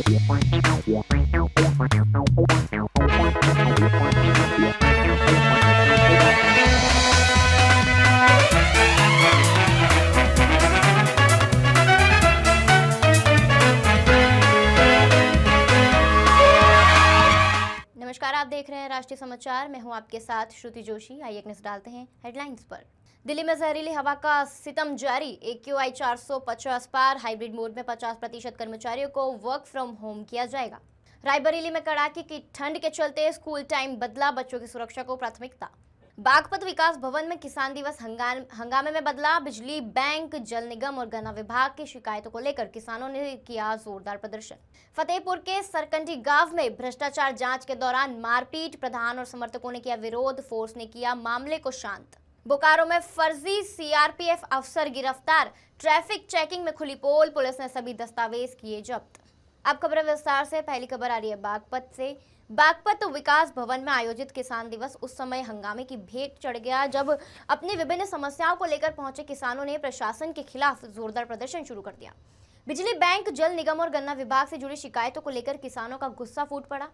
नमस्कार, आप देख रहे हैं राष्ट्रीय समाचार। मैं हूं आपके साथ श्रुति जोशी। आइए एक नजर डालते हैं हेडलाइंस पर। दिल्ली में जहरीली हवा का सितम जारी। AQI 450 पार। हाइब्रिड मोड में 50% कर्मचारियों को वर्क फ्रॉम होम किया जाएगा। रायबरेली में कड़ाके की ठंड के चलते स्कूल टाइम बदला। बच्चों की सुरक्षा को प्राथमिकता। बागपत विकास भवन में किसान दिवस हंगामे में बदला। बिजली, बैंक, जल निगम और गन्ना विभाग की शिकायतों को लेकर किसानों ने किया जोरदार प्रदर्शन। फतेहपुर के सरकंडी गांव में भ्रष्टाचार जांच के दौरान मारपीट। प्रधान और समर्थकों ने किया विरोध। फोर्स ने किया मामले को शांत। बोकारो में फर्जी CRPF अफसर गिरफ्तार। ट्रैफिक चेकिंग में खुली पोल। पुलिस ने सभी दस्तावेज किए जब्त। अब खबर विस्तार से। पहली खबर आ रही है बागपत से। बागपत विकास भवन में आयोजित किसान दिवस उस समय हंगामे की भेंट चढ़ गया जब अपनी विभिन्न समस्याओं को लेकर पहुंचे किसानों ने प्रशासन के खिलाफ जोरदार प्रदर्शन शुरू कर दिया। बिजली, बैंक, जल निगम और गन्ना विभाग से जुड़ी शिकायतों को लेकर किसानों का गुस्सा फूट पड़ा।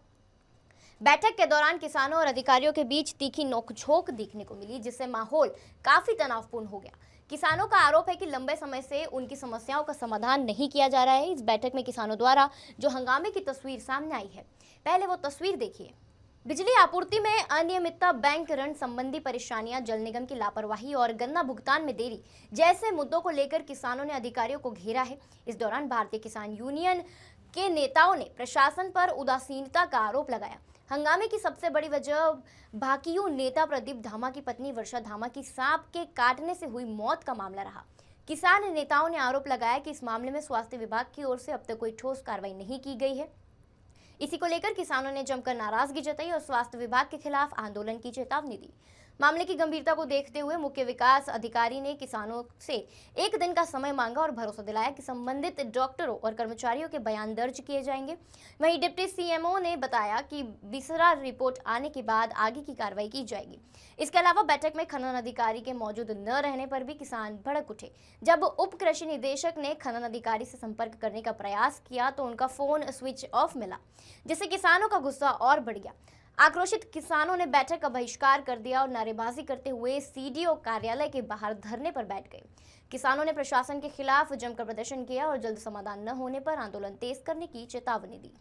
बैठक के दौरान किसानों और अधिकारियों के बीच तीखी नोकझोंक देखने को मिली, जिससे माहौल काफी तनावपूर्ण हो गया। किसानों का आरोप है कि लंबे समय से उनकी समस्याओं का समाधान नहीं किया जा रहा है। इस बैठक में किसानों द्वारा जो हंगामे की तस्वीर सामने आई है, पहले वो तस्वीर देखिए। बिजली आपूर्ति में अनियमितता, बैंक ऋण संबंधी परेशानियां, जल निगम की लापरवाही और गन्ना भुगतान में देरी जैसे मुद्दों को लेकर किसानों ने अधिकारियों को घेरा है। इस दौरान भारतीय किसान यूनियन के नेताओं ने प्रशासन पर उदासीनता का आरोप लगाया। हंगामे की सबसे बड़ी वजह भाकियू नेता प्रदीप धामा की पत्नी वर्षा धामा की सांप के काटने से हुई मौत का मामला रहा। किसान नेताओं ने आरोप लगाया कि इस मामले में स्वास्थ्य विभाग की ओर से अब तक कोई ठोस कार्रवाई नहीं की गई है। इसी को लेकर किसानों ने जमकर नाराजगी जताई और स्वास्थ्य विभाग के खिलाफ आंदोलन की चेतावनी दी। मामले की गंभीरता को देखते हुए मुख्य विकास अधिकारी ने किसानों से एक दिन का समय मांगा और भरोसा दिलाया कि संबंधित डॉक्टरों और कर्मचारियों के बयान दर्ज किए जाएंगे। वहीं डिप्टी CMO ने बताया कि विसरा रिपोर्ट आने के बाद आगे की कार्रवाई की जाएगी। इसके अलावा बैठक में खनन अधिकारी के मौजूद न रहने पर भी किसान भड़क उठे। जब उप कृषि निदेशक ने खनन अधिकारी से संपर्क करने का प्रयास किया तो उनका फोन स्विच ऑफ मिला, जिससे किसानों का गुस्सा और बढ़ गया। आक्रोशित किसानों ने बैठक का बहिष्कार कर दिया और नारेबाजी करते हुए CDO कार्यालय के बाहर धरने पर बैठ गए। किसानों ने प्रशासन के खिलाफ जमकर प्रदर्शन किया और जल्द समाधान न होने पर आंदोलन तेज करने की चेतावनी दी।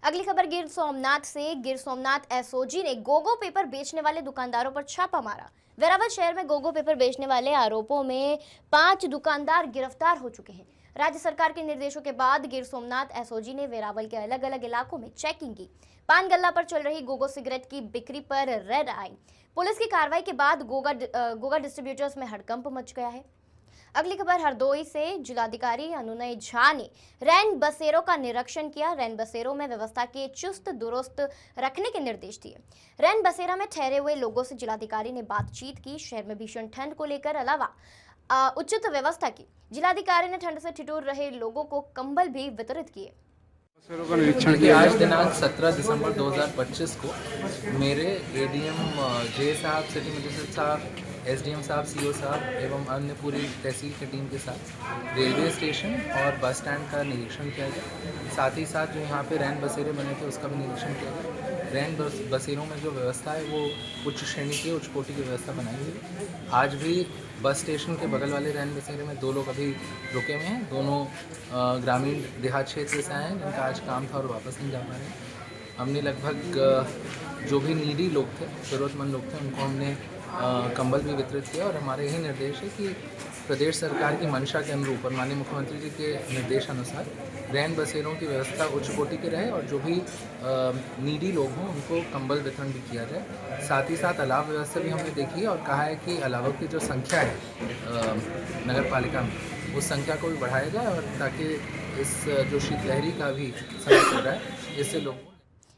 अगली खबर गिर सोमनाथ से। गिर सोमनाथ SOG ने गोगो पेपर बेचने वाले दुकानदारों पर छापा मारा। वेरावल शहर में गोगो पेपर बेचने वाले आरोपों में 5 दुकानदार गिरफ्तार हो चुके हैं। राज्य सरकार के निर्देशों के बाद गिर सोमनाथ SOG ने वेरावल के अलग अलग इलाकों में चेकिंग की। पान गल्ला पर चल रही गोगो सिगरेट की बिक्री पर रेड आई। पुलिस की कार्रवाई के बाद गोगा डिस्ट्रीब्यूटर्स में हड़कंप मच गया है। अगली खबर हरदोई से। जिलाधिकारी अनुनय झा ने रैन बसेरों का निरीक्षण किया। रैन बसेरों में व्यवस्था के चुस्त दुरुस्त रखने के निर्देश दिए। रैन बसेरा में ठहरे हुए लोगों से जिलाधिकारी ने बातचीत की। शहर में भीषण ठंड को लेकर अलावा उचित व्यवस्था की। जिलाधिकारी ने ठंड से ठिठुर रहे लोगों को कंबल भी वितरित किए। आज दिनांक 17 दिसंबर 2025 को मेरे ADM जे साहब, सिटी मजिस्ट्रेट साहब, SDM साहब, CO साहब एवं अन्य पूरी तहसील की टीम के साथ रेलवे स्टेशन और बस स्टैंड का निरीक्षण किया गया। साथ ही साथ जो यहाँ पे रैन बसेरे बने थे उसका भी निरीक्षण किया गया। रैन बसेरों में जो व्यवस्था है वो उच्च श्रेणी की, उच्च कोटि की व्यवस्था बनाई हुई है। आज भी बस स्टेशन के बगल वाले रैन बसेरे में 2 लोग अभी रुके हुए हैं। दोनों ग्रामीण देहात क्षेत्र से आए हैं, जिनका आज काम था और वापस नहीं जा पा रहे हैं। हमने लगभग जो भी नीडी लोग थे, ज़रूरतमंद लोग थे, उनको हमने कंबल भी वितरित किया। और हमारे यही निर्देश है कि प्रदेश सरकार की मंशा के अनुरूप और माननीय मुख्यमंत्री जी के निर्देशानुसार रैन बसेरों की व्यवस्था उच्च कोटि की रहे और जो भी नीडी लोग हों उनको कंबल वितरण भी किया जाए। साथ ही साथ अलाव व्यवस्था भी हमने देखी है और कहा है कि अलावों की जो संख्या है नगर पालिका में, उस संख्या को भी बढ़ाया जाए और ताकि इस जो शीतलहरी का भी समय चल रहा है इससे लोग।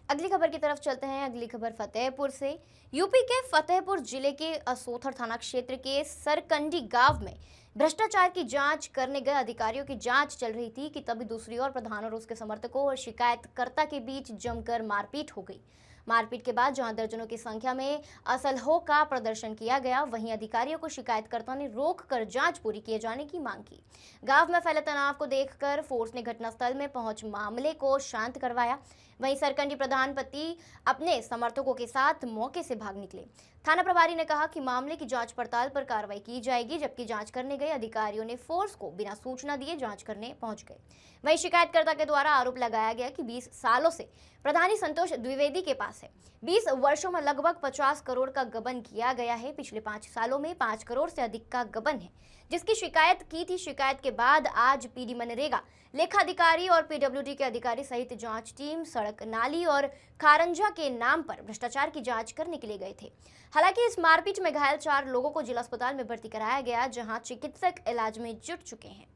अगली खबर की तरफ चलते हैं। अगली खबर फतेहपुर से। यूपी के फतेहपुर जिले के असोथर थाना क्षेत्र के सरकंडी गांव में भ्रष्टाचार की जांच करने गए अधिकारियों की जांच चल रही थी कि तभी दूसरी ओर प्रधान और उसके समर्थकों और शिकायतकर्ता के बीच जमकर मारपीट हो गई। मारपीट के बाद जहां दर्जनों की संख्या में असलहों का प्रदर्शन किया गया, वहीं अधिकारियों को शिकायतकर्ता ने रोककर जांच पूरी किए जाने की मांग की। गांव में फैले तनाव को देखकर फोर्स ने घटनास्थल में पहुंच मामले को शांत करवाया। वहीं सरकंडी प्रधान पति अपने समर्थकों के साथ मौके से भाग निकले। थाना प्रभारी ने कहा कि मामले की जांच पड़ताल पर कार्रवाई की जाएगी, जबकि जांच करने गए अधिकारियों ने फोर्स को बिना सूचना दिए जांच करने पहुंच गए। वहीं शिकायतकर्ता के द्वारा आरोप लगाया गया कि 20 सालों से प्रधानी संतोष द्विवेदी के पास है। 20 वर्षों में लगभग 50 करोड़ का गबन किया गया है। पिछले 5 सालों में 5 करोड़ से अधिक का गबन है, जिसकी शिकायत की थी। शिकायत के बाद आज पीडी मनरेगा, लेखाधिकारी और पीडब्ल्यूडी के अधिकारी सहित जांच टीम सड़क, नाली और खारंजा के नाम पर भ्रष्टाचार की जांच करने के लिए गए थे। हालांकि इस मारपीट में घायल 4 लोगों को जिला अस्पताल में भर्ती कराया गया, जहां चिकित्सक इलाज में जुट चुके हैं।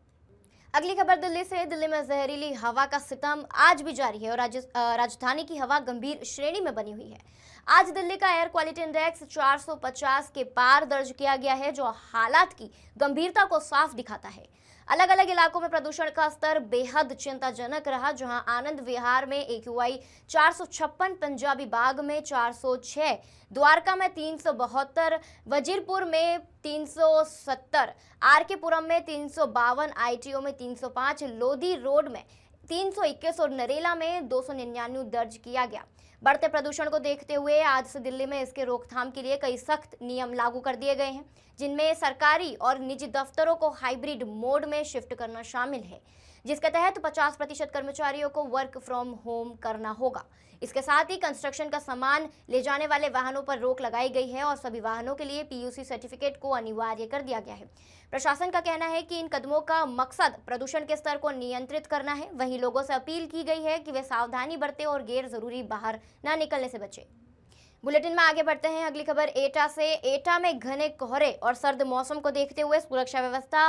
अगली खबर दिल्ली से। दिल्ली में जहरीली हवा का सितम आज भी जारी है और राजधानी की हवा गंभीर श्रेणी में बनी हुई है। आज दिल्ली का एयर क्वालिटी इंडेक्स 450 के पार दर्ज किया गया है, जो हालात की गंभीरता को साफ दिखाता है। अलग अलग इलाकों में प्रदूषण का स्तर बेहद चिंताजनक रहा, जहां आनंद विहार में AQI 456, पंजाबी बाग में 406, द्वारका में 372, वजीरपुर में 370, RK पुरम में 352, ITO में 305, लोधी रोड में 321 और नरेला में 299 दर्ज किया गया। बढ़ते प्रदूषण को देखते हुए आज से दिल्ली में इसके रोकथाम के लिए कई सख्त नियम लागू कर दिए गए हैं, जिनमें सरकारी और निजी दफ्तरों को हाइब्रिड मोड में शिफ्ट करना शामिल है, जिसके तहत 50% कर्मचारियों को वर्क फ्रॉम होम करना होगा। इसके साथ ही कंस्ट्रक्शन का सामान ले जाने वाले वाहनों पर रोक लगाई गई है और सभी वाहनों के लिए PUC सर्टिफिकेट को अनिवार्य कर दिया गया है। प्रशासन का कहना है कि इन कदमों का मकसद प्रदूषण के स्तर को नियंत्रित करना है। वहीं लोगों से अपील की गई है कि वे सावधानी बरतें और गैर जरूरी बाहर न निकलने से बचें। बुलेटिन में आगे बढ़ते हैं। अगली खबर एटा से। एटा में घने कोहरे और सर्द मौसम को देखते हुए सुरक्षा व्यवस्था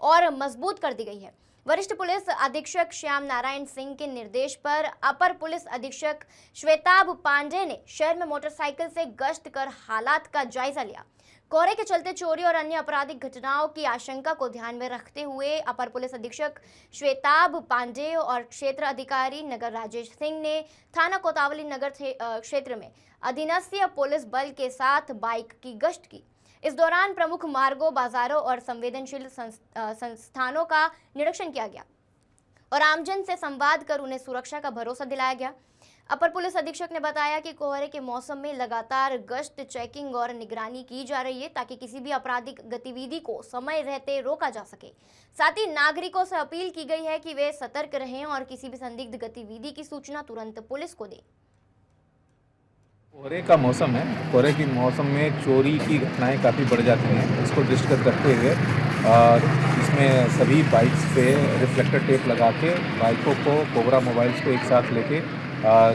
और मजबूत कर दी गई है। वरिष्ठ पुलिस अधीक्षक श्याम नारायण सिंह के निर्देश पर अपर पुलिस अधीक्षक श्वेताभ पांडे ने शहर में मोटरसाइकिल से गश्त कर हालात का जायजा लिया। कोहरे के चलते चोरी और अन्य आपराधिक घटनाओं की आशंका को ध्यान में रखते हुए अपर पुलिस अधीक्षक श्वेताभ पांडे और क्षेत्र अधिकारी नगर राजेश सिंह ने थाना कोतावली नगर क्षेत्र में अधीनस्थ पुलिस बल के साथ बाइक की गश्त की। इस दौरान प्रमुख मार्गों, बाजारों और संवेदनशील संस्थानों का निरीक्षण किया गया और आमजन से संवाद कर उन्हें सुरक्षा का भरोसा दिलाया गया। अपर पुलिस अधीक्षक ने बताया कि कोहरे के मौसम में लगातार गश्त, चेकिंग और निगरानी की जा रही है, ताकि किसी भी आपराधिक गतिविधि को समय रहते रोका जा सके। साथ ही नागरिकों से अपील की गई है कि वे सतर्क रहें और किसी भी संदिग्ध गतिविधि की सूचना तुरंत पुलिस को दें। कोहरे का मौसम है। कोहरे की मौसम में चोरी की घटनाएं काफ़ी बढ़ जाती हैं। इसको दृष्टिगत रखते हुए इसमें सभी बाइक्स पे रिफ्लेक्टर टेप लगा के बाइकों को, कोबरा मोबाइल्स को एक साथ लेके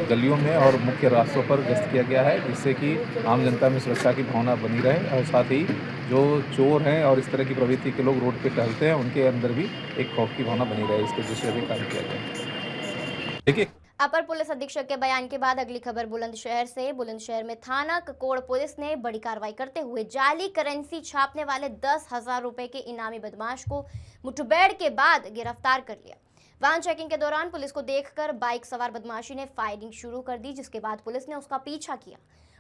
गलियों में और मुख्य रास्तों पर गश्त किया गया है, जिससे कि आम जनता में सुरक्षा की भावना बनी रहे और साथ ही जो चोर हैं और इस तरह की प्रवृत्ति के लोग रोड पे टहलते हैं, उनके अंदर भी एक खौफ की भावना बनी रहे। इसके दृष्टि से कार्य किया गया। देखिए, अपर पुलिस अधीक्षक के बयान के बाद अगली खबर बुलंदशहर से। बुलंदशहर में थाना ककोड़ पुलिस ने बड़ी कार्रवाई करते हुए जाली करेंसी छापने वाले 10,000 रुपए के इनामी बदमाश को मुठभेड़ के बाद गिरफ्तार कर लिया। वाहन चेकिंग के दौरान पुलिस को देखकर बाइक सवार बदमाशी ने फायरिंग शुरू कर दी, जिसके बाद पुलिस ने उसका पीछा किया।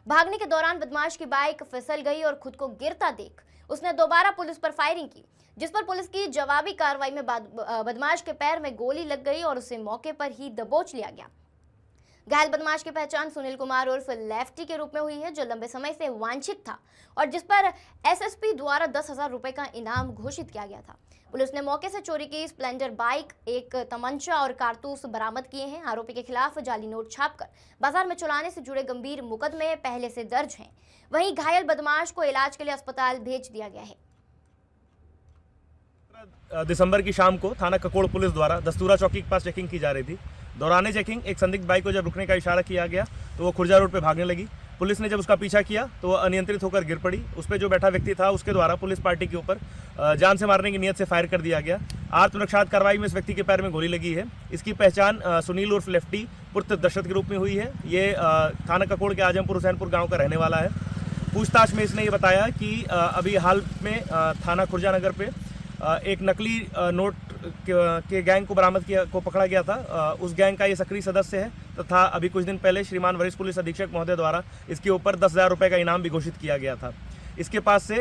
भागने के दौरान बदमाश की बाइक फिसल गई और खुद को गिरता देख उसने दोबारा पुलिस पर फायरिंग की, जिस पर पुलिस की जवाबी कार्रवाई में बदमाश के पैर में गोली लग गई और उसे मौके पर ही दबोच लिया गया। घायल बदमाश की पहचान सुनील कुमार उर्फ लेफ्टी के रूप में हुई है, जो लंबे समय से वांछित था और जिस पर SSP द्वारा 10,000 रुपए का इनाम घोषित किया गया था। पुलिस ने मौके से चोरी की स्प्लेंडर बाइक, एक तमंचा और कारतूस बरामद किए हैं। आरोपी के खिलाफ जाली नोट छापकर बाजार में चुराने से जुड़े गंभीर मुकदमे पहले से दर्ज हैं। वहीं घायल बदमाश को इलाज के लिए अस्पताल भेज दिया गया है। दिसंबर की शाम को थाना ककोड़ पुलिस द्वारा दस्तूरा चौकी के पास चेकिंग की जा रही थी। दौरान चेकिंग एक संदिग्ध बाइक को जब रुकने का इशारा किया गया तो वो खुर्जा रोड पे भागने लगी। पुलिस ने जब उसका पीछा किया तो वो अनियंत्रित होकर गिर पड़ी। उस पर जो बैठा व्यक्ति था उसके द्वारा पुलिस पार्टी के ऊपर जान से मारने की नीयत से फायर कर दिया गया। आत्मरक्षात्मक कार्रवाई में इस व्यक्ति के पैर में गोली लगी है। इसकी पहचान सुनील उर्फ लेफ्टी पुत्र दशरथ के रूप में हुई है। ये थाना ककोड़ के आजमपुर हुसैनपुर गाँव का रहने वाला है। पूछताछ में इसने ये बताया कि अभी हाल में थाना खुर्जा नगर पे एक नकली नोट के गैंग को पकड़ा गया था। उस गैंग का ये सक्रिय सदस्य है तथा अभी कुछ दिन पहले श्रीमान वरिष्ठ पुलिस अधीक्षक महोदय द्वारा इसके ऊपर 10,000 रुपये का इनाम भी घोषित किया गया था। इसके पास से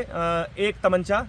एक तमंचा,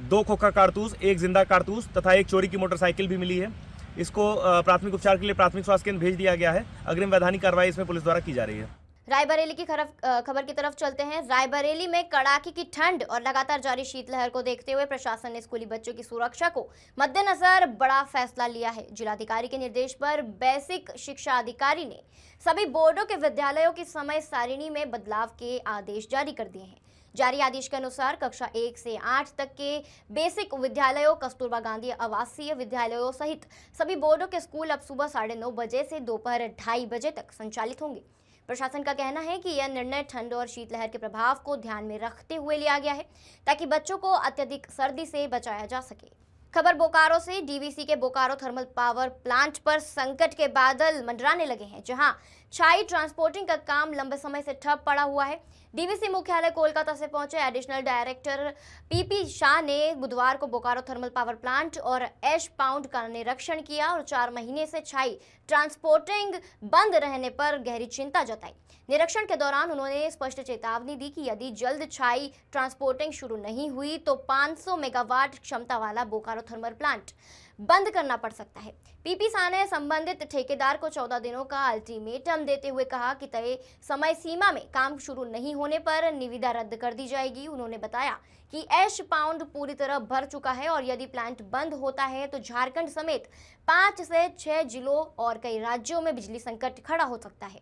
2 खोखा कारतूस, 1 जिंदा कारतूस तथा 1 चोरी की मोटरसाइकिल भी मिली है। इसको प्राथमिक उपचार के लिए प्राथमिक स्वास्थ्य केंद्र भेज दिया गया है। अग्रिम वैधानिक कार्रवाई इसमें पुलिस द्वारा की जा रही है। रायबरेली की खबर की तरफ चलते हैं। रायबरेली में कड़ाके की ठंड और लगातार जारी शीतलहर को देखते हुए प्रशासन ने स्कूली बच्चों की सुरक्षा को मद्देनजर बड़ा फैसला लिया है। जिलाधिकारी के निर्देश पर बेसिक शिक्षा अधिकारी ने सभी बोर्डों के विद्यालयों की समय सारिणी में बदलाव के आदेश जारी कर दिए हैं। जारी आदेश के अनुसार कक्षा 1 से 8 तक के बेसिक विद्यालयों, कस्तूरबा गांधी आवासीय विद्यालयों सहित सभी बोर्डों के स्कूल अब सुबह 9:30 बजे से दोपहर 2:30 बजे तक संचालित होंगे। प्रशासन का कहना है कि यह निर्णय ठंड और शीतलहर के प्रभाव को ध्यान में रखते हुए लिया गया है ताकि बच्चों को अत्यधिक सर्दी से बचाया जा सके। खबर बोकारो से। डीवीसी के बोकारो थर्मल पावर प्लांट पर संकट के बादल मंडराने लगे हैं, जहां छाई ट्रांसपोर्टिंग का काम लंबे समय से ठप पड़ा हुआ है। डीवीसी मुख्यालय कोलकाता से पहुंचे एडिशनल डायरेक्टर पीपी शाह ने बुधवार को बोकारो थर्मल पावर प्लांट और ऐश पाउंड का निरीक्षण किया और 4 महीने से छाई ट्रांसपोर्टिंग बंद रहने पर गहरी चिंता जताई। निरीक्षण के दौरान उन्होंने स्पष्ट चेतावनी दी कि यदि जल्द छाई ट्रांसपोर्टिंग शुरू नहीं हुई तो 500 मेगावाट क्षमता वाला बोकारो थर्मल प्लांट बंद करना पड़ सकता है। पीपी शाह ने संबंधित ठेकेदार को 14 दिनों का अल्टीमेटम देते हुए कहा कि तय समय सीमा में काम शुरू नहीं होने पर निविदा रद्द कर दी जाएगी। उन्होंने बताया कि ऐश पाउंड पूरी तरह भर चुका है और यदि प्लांट बंद होता है तो झारखंड समेत 5 से 6 जिलों और कई राज्यों में बिजली संकट खड़ा हो सकता है,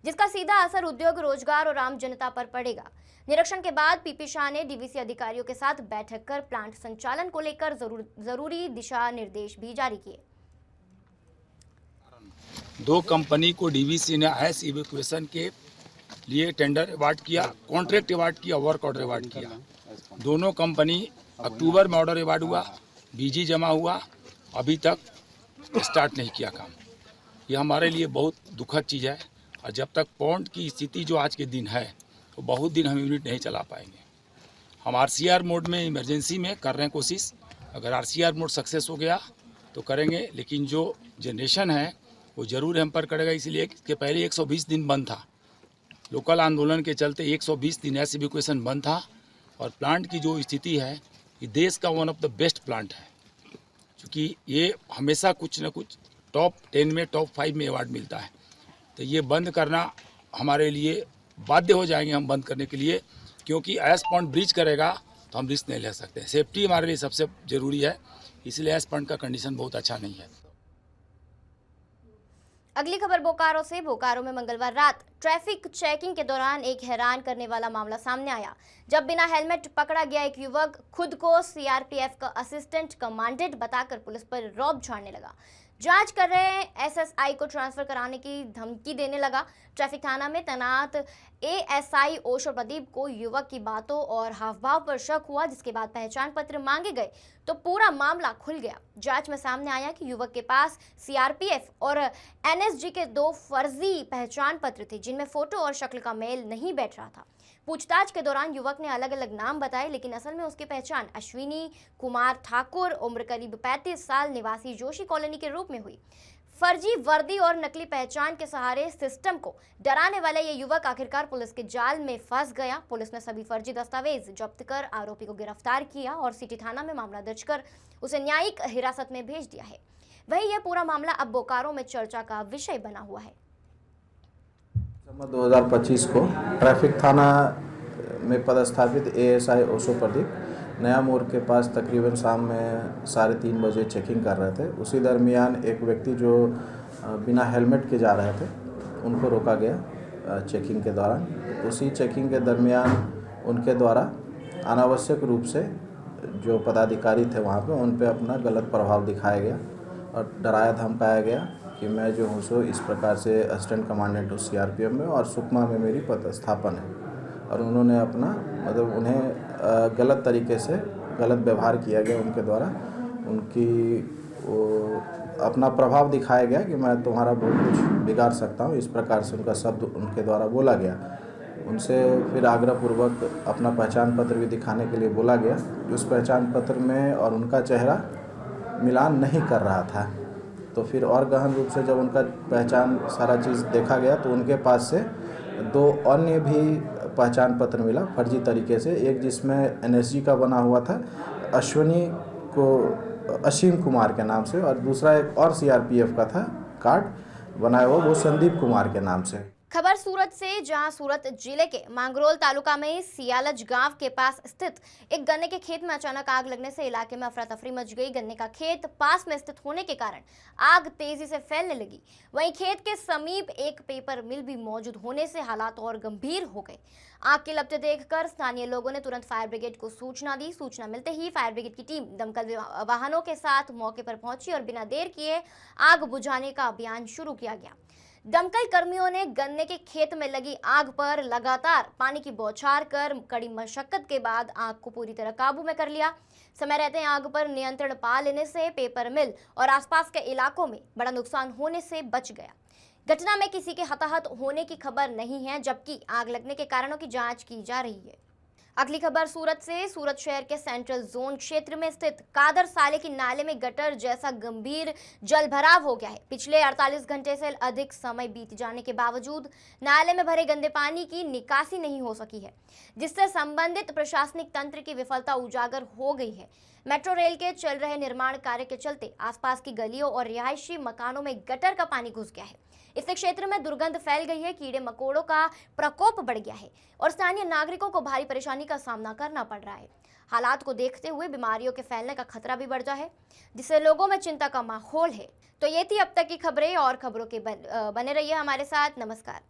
जिसका सीधा असर उद्योग, रोजगार और आम जनता पर पड़ेगा। निरीक्षण के बाद पीपी शाह ने डीवीसी अधिकारियों के साथ बैठक कर प्लांट संचालन को लेकर जरूरी दिशा निर्देश भी जारी किए। 2 कंपनी को डीवीसी ने ऐस इवैक्यूएशन के लिए टेंडर अवार्ड किया, कॉन्ट्रैक्ट अवार्ड किया, वर्क ऑर्डर अवार्ड किया। दोनों कंपनी अक्टूबर में ऑर्डर अवार्ड हुआ, बीजी जमा हुआ, अभी तक स्टार्ट नहीं किया काम। ये हमारे लिए बहुत दुखद चीज़ है और जब तक पॉन्ड की स्थिति जो आज के दिन है तो बहुत दिन हम यूनिट नहीं चला पाएंगे। हम आरसीआर मोड में इमरजेंसी में कर रहे हैं कोशिश। अगर आरसीआर मोड सक्सेस हो गया तो करेंगे, लेकिन जो जनरेशन है वो ज़रूर हम पर करेगा। इसलिए इसके पहले 120 दिन बंद था, लोकल आंदोलन के चलते 120 दिन ऐसी इवैक्यूएशन बंद था। और प्लांट की जो स्थिति है ये देश का one of the best plant है, क्योंकि ये हमेशा कुछ न कुछ टॉप 10 में, टॉप 5 में अवार्ड मिलता है। तो ये बंद करना हमारे लिए बाध्य हो जाएंगे हम बंद करने के लिए, क्योंकि ऐश पॉइंट ब्रीच करेगा तो हम रिस्क नहीं ले सकते। सेफ्टी हमारे लिए सबसे ज़रूरी है, इसलिए ऐश पॉइंट का कंडीशन बहुत अच्छा नहीं है। अगली खबर बोकारो से। बोकारो में मंगलवार रात ट्रैफिक चेकिंग के दौरान एक हैरान करने वाला मामला सामने आया, जब बिना हेलमेट पकड़ा गया एक युवक खुद को सीआरपीएफ का असिस्टेंट कमांडेंट बताकर पुलिस पर रौब झाड़ने लगा। जांच कर रहे एसएसआई को ट्रांसफर कराने की धमकी देने लगा। ट्रैफिक थाना में तैनात एएसआई ओशो प्रदीप को युवक की बातों और हावभाव पर शक हुआ, जिसके बाद पहचान पत्र मांगे गए तो पूरा मामला खुल गया। जांच में सामने आया कि युवक के पास सीआरपीएफ और एनएसजी के 2 फर्जी पहचान पत्र थे, जिनमें फोटो और शक्ल का मेल नहीं बैठ रहा था। पूछताछ के दौरान युवक ने अलग अलग नाम बताए, लेकिन असल में उसकी पहचान अश्विनी कुमार ठाकुर, उम्र करीब 35 साल, निवासी जोशी कॉलोनी के रूप में हुई। फर्जी वर्दी और नकली पहचान के सहारे सिस्टम को डराने वाला ये युवक आखिरकार पुलिस के जाल में फंस गया। पुलिस ने सभी फर्जी दस्तावेज जब्त कर आरोपी को गिरफ्तार किया और सिटी थाना में मामला दर्ज कर उसे न्यायिक हिरासत में भेज दिया है। वहीं यह पूरा मामला अब बोकारो में चर्चा का विषय बना हुआ है। 2025 को ट्रैफिक थाना में पदस्थापित एएसआई ओशो प्रदीप नया मोड़ के पास तकरीबन शाम में 3:30 बजे चेकिंग कर रहे थे। उसी दरमियान एक व्यक्ति जो बिना हेलमेट के जा रहे थे उनको रोका गया चेकिंग के दौरान। उसी चेकिंग के दरमियान उनके द्वारा अनावश्यक रूप से जो पदाधिकारी थे वहाँ पे उन पे अपना गलत प्रभाव दिखाया गया और डराया धमकाया गया कि मैं जो हूँ सो इस प्रकार से असिस्टेंट कमांडेंट हूँ सीआरपीएफ में और सुकमा में मेरी पदस्थापन है। और उन्होंने अपना उन्हें गलत तरीके से गलत व्यवहार किया गया उनके द्वारा। उनकी अपना प्रभाव दिखाया गया कि मैं तुम्हारा बहुत कुछ बिगाड़ सकता हूँ, इस प्रकार से उनका शब्द उनके द्वारा बोला गया। उनसे फिर आग्रहपूर्वक अपना पहचान पत्र भी दिखाने के लिए बोला गया। उस पहचान पत्र में और उनका चेहरा मिलान नहीं कर रहा था। तो फिर और गहन रूप से जब उनका पहचान सारा चीज़ देखा गया तो उनके पास से 2 अन्य भी पहचान पत्र मिला फर्जी तरीके से। एक जिसमें एनएसजी का बना हुआ था अश्विनी को असीम कुमार के नाम से, और दूसरा एक और सीआरपीएफ का था कार्ड बनाया हुआ, वो संदीप कुमार के नाम से। खबर सूरत से, जहां सूरत जिले के मांगरोल तालुका में सियालज गांव के पास स्थित एक गन्ने के खेत में अचानक आग लगने से इलाके में अफरा तफरी मच गई। गन्ने का खेत पास में स्थित होने के कारण आग तेजी से फैलने लगी। वहीं खेत के समीप एक पेपर मिल भी मौजूद होने से हालात और गंभीर हो गए। आग की लपटें देखकर स्थानीय लोगों ने तुरंत फायर ब्रिगेड को सूचना दी। सूचना मिलते ही फायर ब्रिगेड की टीम दमकल वाहनों के साथ मौके पर पहुंची और बिना देर किए आग बुझाने का अभियान शुरू किया गया। दमकल कर्मियों ने गन्ने के खेत में लगी आग पर लगातार पानी की बौछार कर कड़ी मशक्कत के बाद आग को पूरी तरह काबू में कर लिया। समय रहते आग पर नियंत्रण पा लेने से पेपर मिल और आसपास के इलाकों में बड़ा नुकसान होने से बच गया। घटना में किसी के हताहत होने की खबर नहीं है, जबकि आग लगने के कारणों की जांच की जा रही है। अगली खबर सूरत से। सूरत शहर के सेंट्रल जोन क्षेत्र में स्थित कादर साले की नाले में गटर जैसा गंभीर जल भराव हो गया है। पिछले 48 घंटे से अधिक समय बीत जाने के बावजूद नाले में भरे गंदे पानी की निकासी नहीं हो सकी है, जिससे संबंधित प्रशासनिक तंत्र की विफलता उजागर हो गई है। मेट्रो रेल के चल रहे निर्माण कार्य के चलते आसपास की गलियों और रिहायशी मकानों में गटर का पानी घुस गया है। इससे क्षेत्र में दुर्गंध फैल गई है, कीड़े मकोड़ों का प्रकोप बढ़ गया है और स्थानीय नागरिकों को भारी परेशानी का सामना करना पड़ रहा है। हालात को देखते हुए बीमारियों के फैलने का खतरा भी बढ़ गया है, जिससे लोगों में चिंता का माहौल है। तो ये थी अब तक की खबरें, और खबरों के बने रहिए हमारे साथ। नमस्कार।